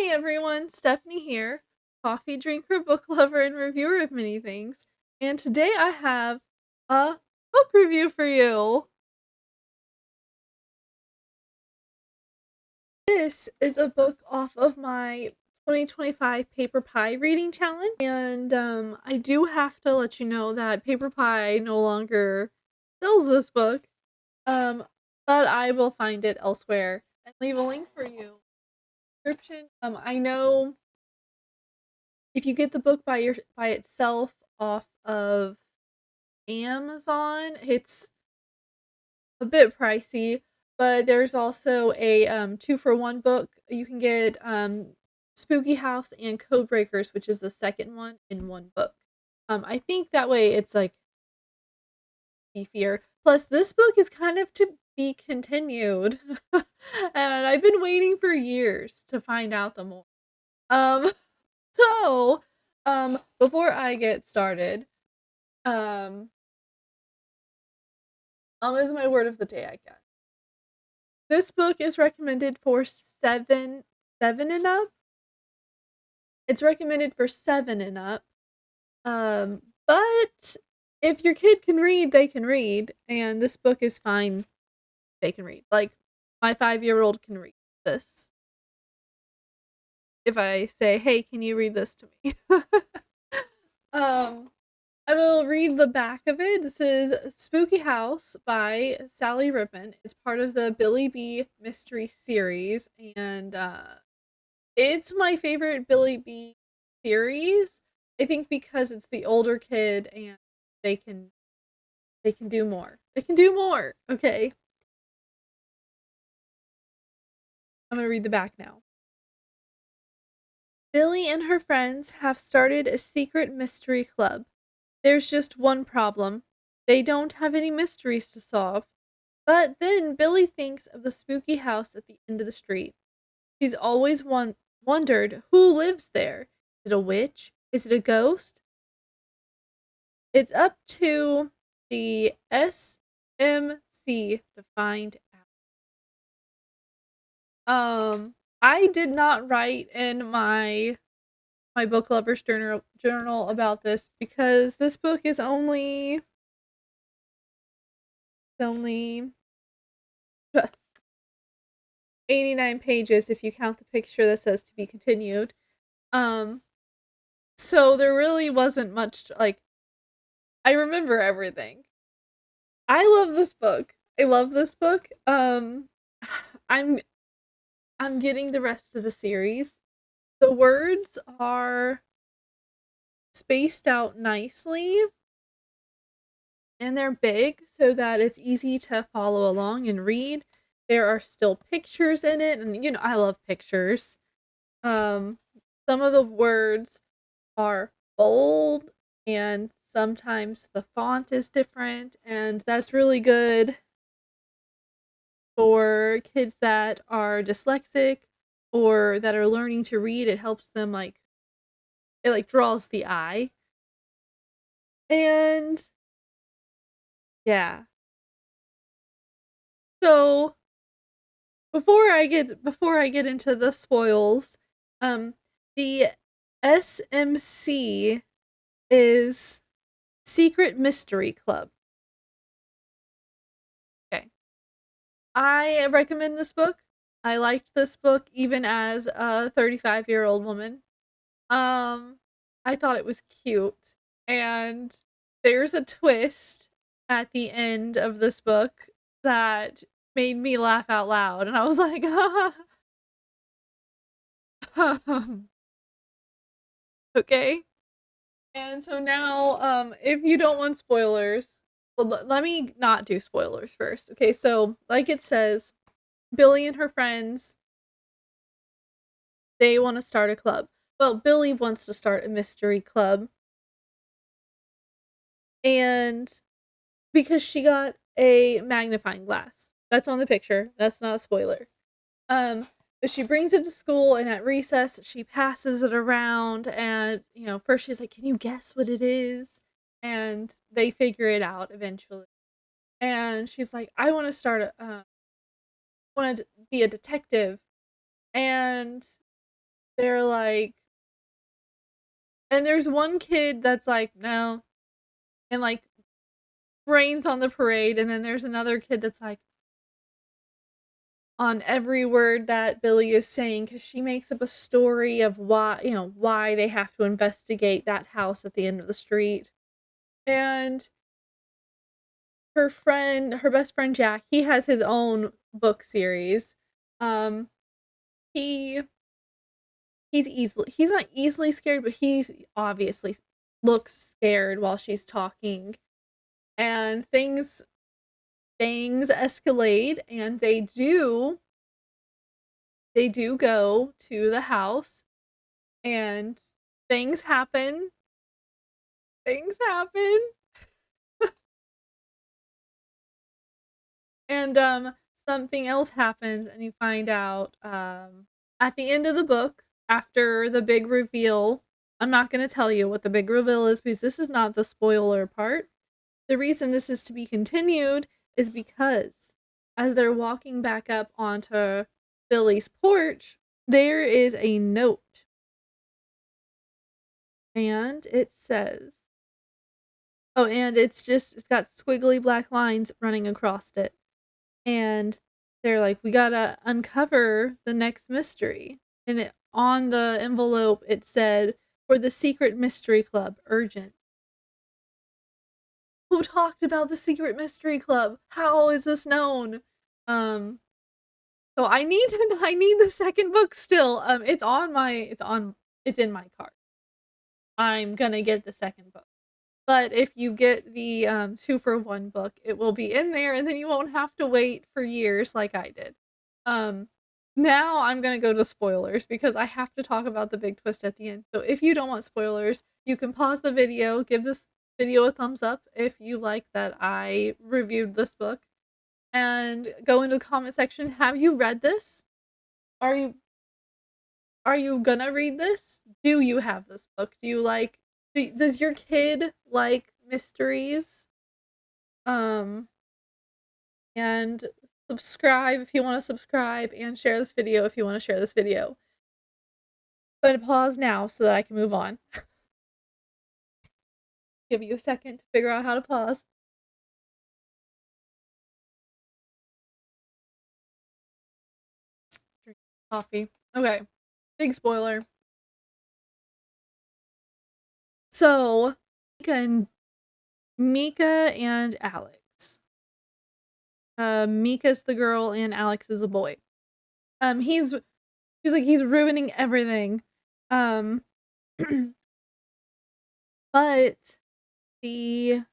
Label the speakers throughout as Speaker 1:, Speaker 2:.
Speaker 1: Hey everyone, Stephanie here, coffee drinker, book lover, and reviewer of many things. And today I have a book review for you. This is a book off of my 2025 Paper Pie reading challenge. And I do have to let you know that Paper Pie no longer sells this book. Um, but I will find it elsewhere and leave a link for you. Description. I know if you get the book by itself off of Amazon, it's a bit pricey, but there's also a 2-for-1 book. You can get Spooky House and Code Breakers, which is the second one, in one book. I think that way it's like beefier. Plus, this book is kind of to be continued, and I've been waiting for years to find out the more. Um, so, before I get started, um, is my word of the day, I guess. This book is recommended for seven and up. It's recommended for 7 and up. But if your kid can read, they can read, and this book is fine. They can read. Like, my 5-year-old can read this. If I say, "Hey, can you read this to me?" um, I will read the back of it. This is Spooky House by Sally Rippin. It's part of the Billy B mystery series, and it's my favorite Billy B series. I think because it's the older kid and they can they can do more. They can do more. Okay. I'm going to read the back now. Billy and her friends have started a secret mystery club. There's just one problem. They don't have any mysteries to solve. But then Billy thinks of the spooky house at the end of the street. She's always wondered who lives there. Is it a witch? Is it a ghost? It's up to the SMC to find out. I did not write in my book lovers journal about this because this book is only 89 pages if you count the picture that says to be continued. Um, so there really wasn't much, like, I remember everything. I love this book. I love this book. I'm I'm getting the rest of the series. The words are spaced out nicely and they're big so that it's easy to follow along and read. There are still pictures in it, and I love pictures. Some of the words are bold and sometimes the font is different, and that's really good for kids that are dyslexic or that are learning to read. It helps them, like, it like draws the eye. And yeah. So before I get into the spoils, um the SMC is Secret Mystery Club. Okay. I recommend this book. I liked this book even as a 35-year-old woman. Um, I thought it was cute. And there's a twist at the end of this book that made me laugh out loud. And I was like, okay. And so now, if you don't want spoilers, well, let me not do spoilers first. Okay, so like it says, Billy and her friends, they want to start a club. Well, Billy wants to start a mystery club. And because she got a magnifying glass. That's on the picture. That's not a spoiler. But she brings it to school, and at recess she passes it around, and first she's like, "Can you guess what it is?" And they figure it out eventually. And she's like, "I want to want to be a detective." And they're like and there's one kid that's like, "No," and, like, rains on the parade, and then there's another kid that's like, on every word that Billy is saying because she makes up a story of why they have to investigate that house at the end of the street. And her best friend Jack, he has his own book series. Um, he he's not easily scared, but he's obviously looks scared while she's talking. And things escalate and they do go to the house and things happen. Things happen. And something else happens and you find out at the end of the book after the big reveal. I'm not going to tell you what the big reveal is because this is not the spoiler part. The reason this is to be continued is because as they're walking back up onto Billy's porch, there is a note and it says, oh, and it's got squiggly black lines running across it. And they're like, "We gotta uncover the next mystery." And on the envelope, it said, "For the Secret Mystery Club, urgent." Who talked about the Secret Mystery Club? How is this known? Um, so I need the second book still. It's in my cart. I'm gonna get the second book. But if you get the 2-for-1 book, it will be in there and then you won't have to wait for years like I did. Um, Now I'm gonna go to spoilers because I have to talk about the big twist at the end. So if you don't want spoilers, you can pause the video, give this video a thumbs up if you like that I reviewed this book, and go into the comment section. Have you read this? Are you are you gonna read this? Do you have this book? Does your kid like mysteries? Um, and subscribe if you want to subscribe and share this video if you want to share this video. But pause now so that I can move on. Give you a second to figure out how to pause. Drink coffee. Okay. Big spoiler. So, Mika and Alex. Mika's the girl and Alex is a boy. She's ruining everything. Um, but the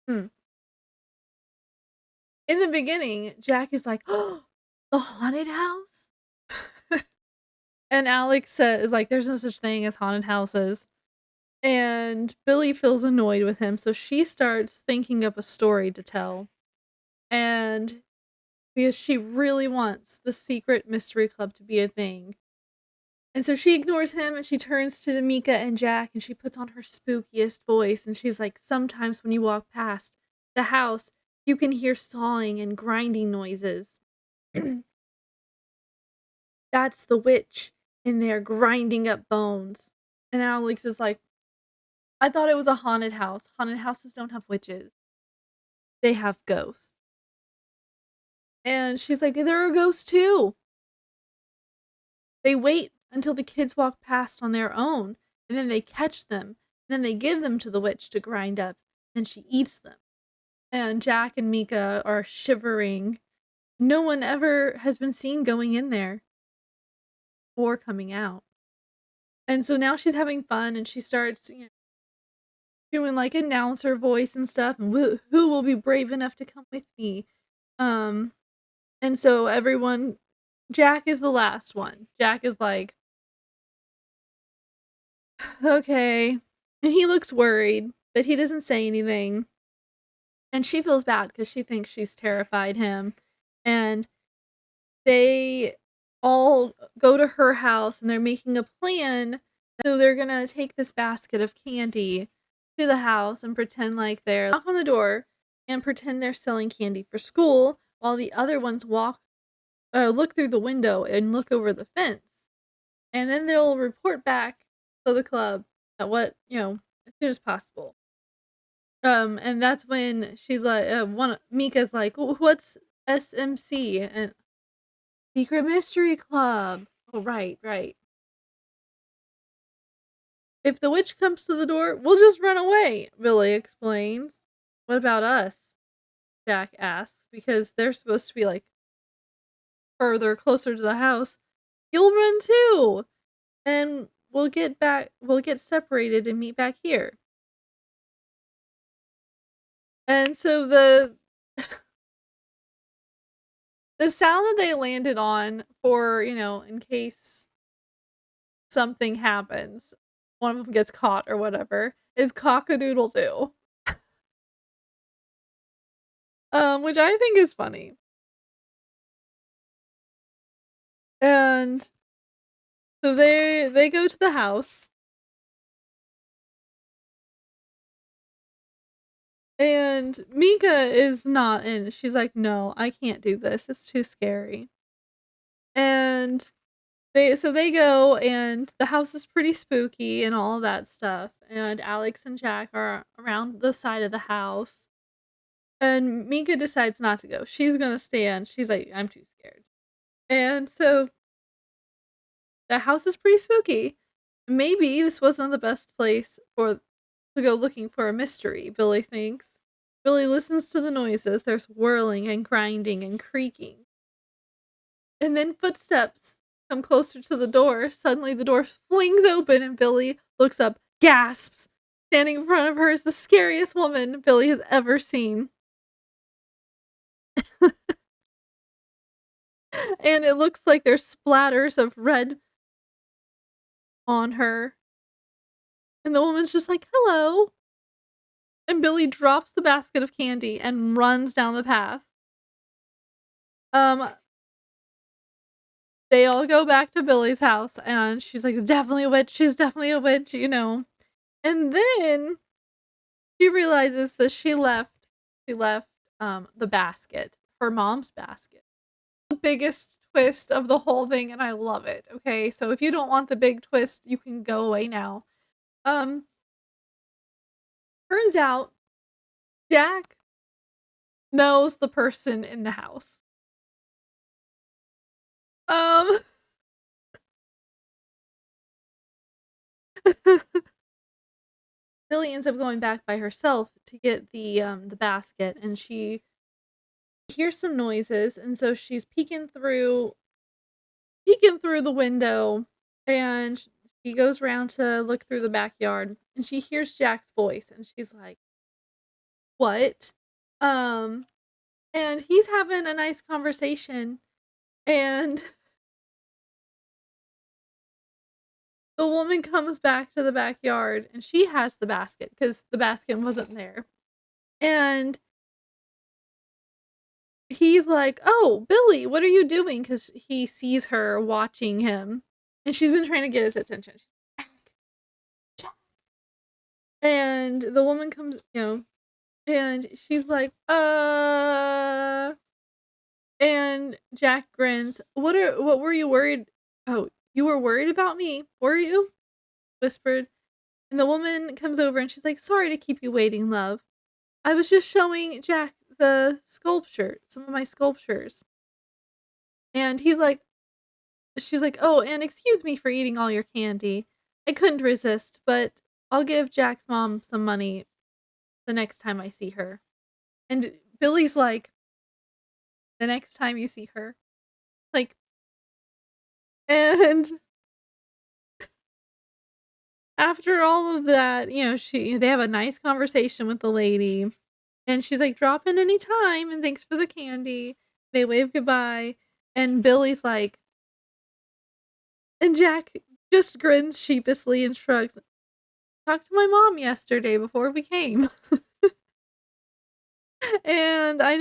Speaker 1: hmm, in the beginning, Jack is like, "Oh, the haunted house?" And Alex is like, "There's no such thing as haunted houses." And Billy feels annoyed with him, so she starts thinking up a story to tell. And because she really wants the secret mystery club to be a thing. And so she ignores him and she turns to Mika and Jack and she puts on her spookiest voice and she's like, "Sometimes when you walk past the house, you can hear sawing and grinding noises." That's the witch in there grinding up bones. And Alex is like, "I thought it was a haunted house. Haunted houses don't have witches. They have ghosts." And she's like, "There are ghosts too." They wait until the kids walk past on their own, and then they catch them, and then they give them to the witch to grind up, and she eats them. And Jack and Mika are shivering. No one ever has been seen going in there or coming out. And so now she's having fun and she starts doing like announcer voice and stuff and who will be brave enough to come with me. Um and so everyone Jack is the last one. Jack is like, "Okay." And he looks worried, but he doesn't say anything. And she feels bad cuz she thinks she's terrified him. And they all go to her house and they're making a plan. So they're gonna take this basket of candy to the house and pretend like they're knock on the door and pretend they're selling candy for school while the other ones look through the window and look over the fence. and then they'll report back to the club at what as soon as possible. And that's when she's like, one Mika's like, What's SMC?" And Secret Mystery Club. Oh, right, right. "If the witch comes to the door, we'll just run away," Billy explains. "What about us?" Jack asks, because they're supposed to be like further, closer to the house. "You'll run too, and we'll get separated and meet back here." And so the sound that they landed on for, in case something happens, one of them gets caught or whatever, is cock-a-doodle-doo, which I think is funny. And so they go to the house, and Mika is not in. She's like, "No, I can't do this. It's too scary." And they go, and the house is pretty spooky and all that stuff, and Alex and Jack are around the side of the house, and Mika decides not to go. She's gonna stay in. She's like, "I'm too scared." And so the house is pretty spooky. Maybe this wasn't the best place to go looking for a mystery, Billy thinks. Billy listens to the noises. There's whirling and grinding and creaking. And then footsteps come closer to the door. Suddenly the door flings open and Billy looks up, gasps. Standing in front of her is the scariest woman Billy has ever seen. And it looks like there's splatters of red on her. And the woman's just like, "Hello." And Billy drops the basket of candy and runs down the path. Um, they all go back to Billy's house, and she's like, "Definitely a witch. She's definitely a witch." And then she realizes that she left the basket, her mom's basket. The biggest twist of the whole thing, and I love it. Okay, so if you don't want the big twist, you can go away now. Um, Turns out Jack knows the person in the house. Um, Billy ends up going back by herself to get the basket, and she hears some noises, and so she's peeking through the window, and she goes around to look through the backyard, and she hears Jack's voice, and she's like, "What?" Um, and he's having a nice conversation, and the woman comes back to the backyard, and she has the basket because the basket wasn't there. And he's like, "Oh, Billy, what are you doing?" Because he sees her watching him, and she's been trying to get his attention. She's like, "Jack, Jack." And the woman comes, and she's like, and Jack grins. What were you worried? Oh, you were worried about me, were you?" Whispered. And the woman comes over and she's like, "Sorry to keep you waiting, love. I was just showing Jack some of my sculptures." And she's like, "Oh, and excuse me for eating all your candy. I couldn't resist, but I'll give Jack's mom some money the next time I see her." And Billy's like, "The next time you see her?" Like, and after all of that, they have a nice conversation with the lady, and she's like, "Drop in any time, and thanks for the candy." They wave goodbye, and Billy's like, and Jack just grins sheepishly and shrugs. "Talked to my mom yesterday before we came." And I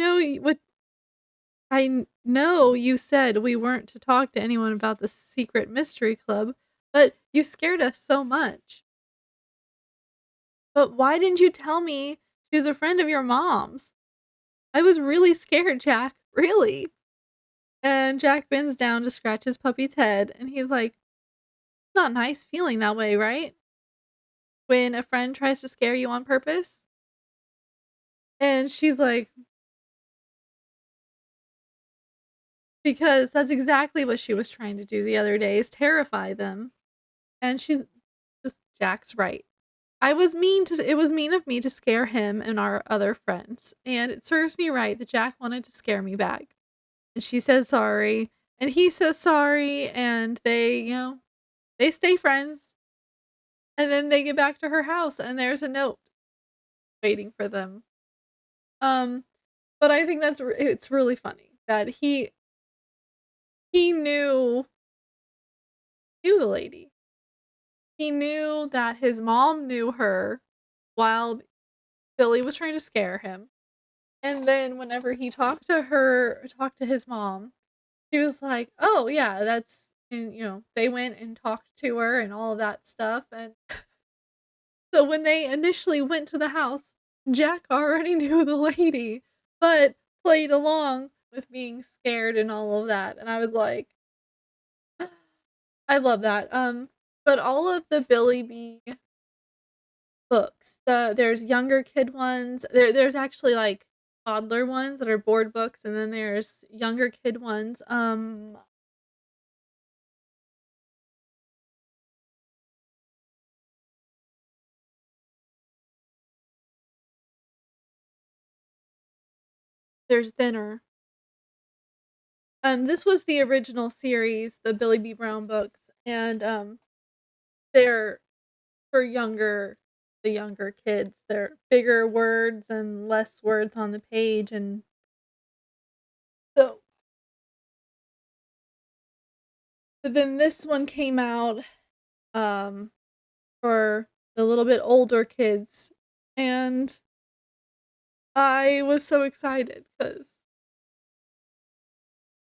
Speaker 1: know you said we weren't to talk to anyone about the secret mystery club, but you scared us so much. But why didn't you tell me she was a friend of your mom's? I was really scared, Jack, really." And Jack bends down to scratch his puppy's head, and he's like, Not nice feeling that way, right? When a friend tries to scare you on purpose, and she's like because that's exactly what she was trying to do the other day is terrify them, and she's just Jack's right. It was mean of me to scare him and our other friends, and it serves me right that Jack wanted to scare me back. And she says sorry, and he says sorry, and they stay friends, and then they get back to her house, and there's a note waiting for them. Um, but I think it's really funny that he knew the lady. He knew that his mom knew her while Billy was trying to scare him. And then whenever he talked to his mom, she was like, "Oh, yeah, that's," and, they went and talked to her and all of that stuff, and so when they initially went to the house, Jack already knew the lady, but played along with being scared and all of that, and I was like, I love that, but all of the Billy B books, there's younger kid ones, there's actually, like, toddler ones that are board books, and then there's younger kid ones, there's thinner. This was the original series, the Billy B. Brown books, and, they're for the younger kids. They're bigger words and less words on the page, and so but then this one came out, um, for the little bit older kids, and I was so excited because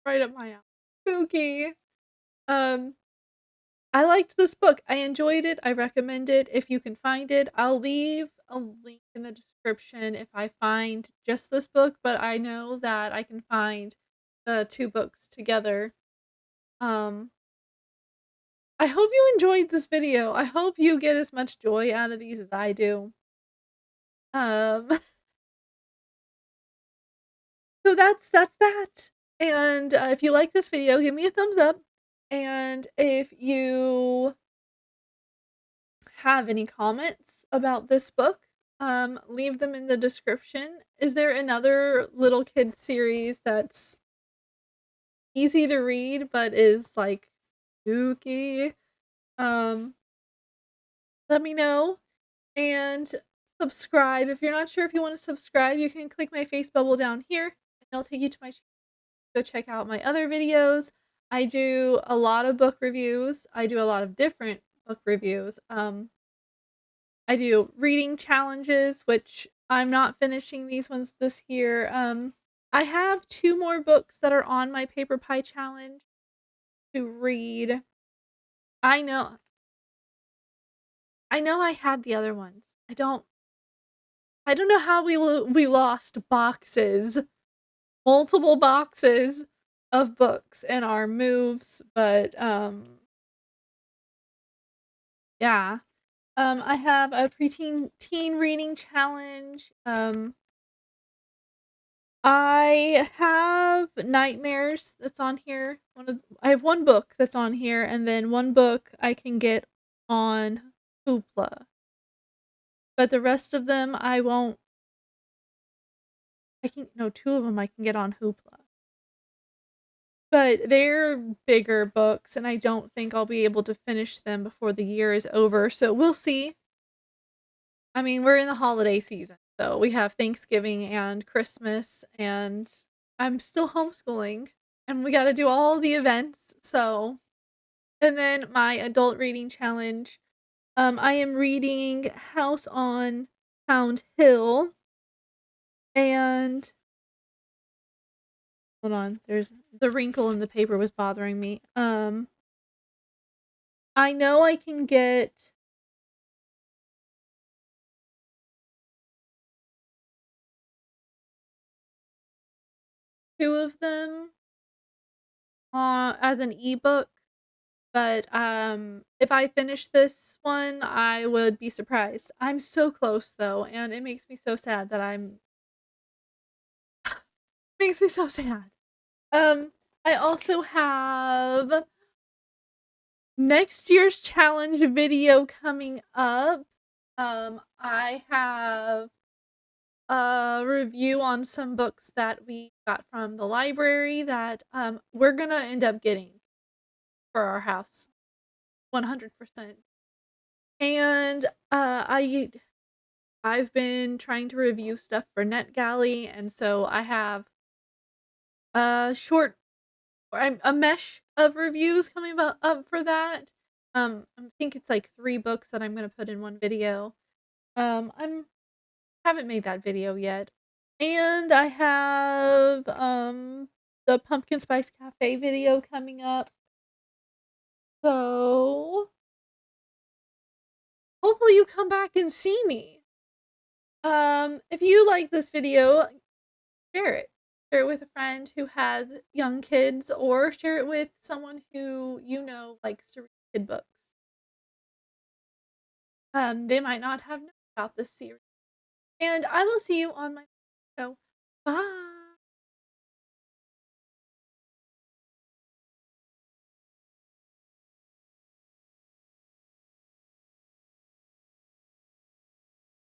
Speaker 1: right up my alley. Spooky. Um, I liked this book. I enjoyed it. I recommend it if you can find it. I'll leave a link in the description if I find just this book, but I know that I can find the 2 books together. Um, I hope you enjoyed this video. I hope you get as much joy out of these as I do. Um, so that's that. And, if you like this video, give me a thumbs up. And if you have any comments about this book, leave them in the description. Is there another little kid series that's easy to read but is like spooky? Um, Let me know and subscribe. If you're not sure if you want to subscribe, you can click my face bubble down here and it'll take you to my channel. Go check out my other videos. I do a lot of book reviews. I do a lot of different book reviews. I do reading challenges, which I'm not finishing these ones this year. I have 2 more books that are on my paper pie challenge to read. I know I know I had the other ones. I don't know how we lost boxes, multiple boxes of books in our moves, but yeah. I have a preteen teen reading challenge. I have Nightmares that's on here. I have 1 book that's on here, and then 1 book I can get on Hoopla. But the rest of them I won't I can no, 2 of them I can get on Hoopla. But they're bigger books, and I don't think I'll be able to finish them before the year is over, so we'll see. I mean, we're in the holiday season, so we have Thanksgiving and Christmas, and I'm still homeschooling, and we gotta do all the events, so and then my adult reading challenge, I am reading House on Pound Hill, and hold on, there's the wrinkle in the paper was bothering me. I know I can get 2 of them, as an ebook. But, if I finish this one, I would be surprised. I'm so close though, and it makes me so sad that I'm makes me so sad. Um, I also have next year's challenge video coming up. I have a review on some books that we got from the library that, we're gonna end up getting for our house, 100%. And, I've been trying to review stuff for NetGalley, and so I have a short or a mesh of reviews coming about up for that. I think it's like 3 books that I'm gonna put in one video. I'm haven't made that video yet. And I have, the pumpkin spice cafe video coming up. So, hopefully you come back and see me. If you like this video, share it. Share it with a friend who has young kids or share it with someone who you know likes to read kid books. They might not have known about this series. And I will see you on my show. Bye.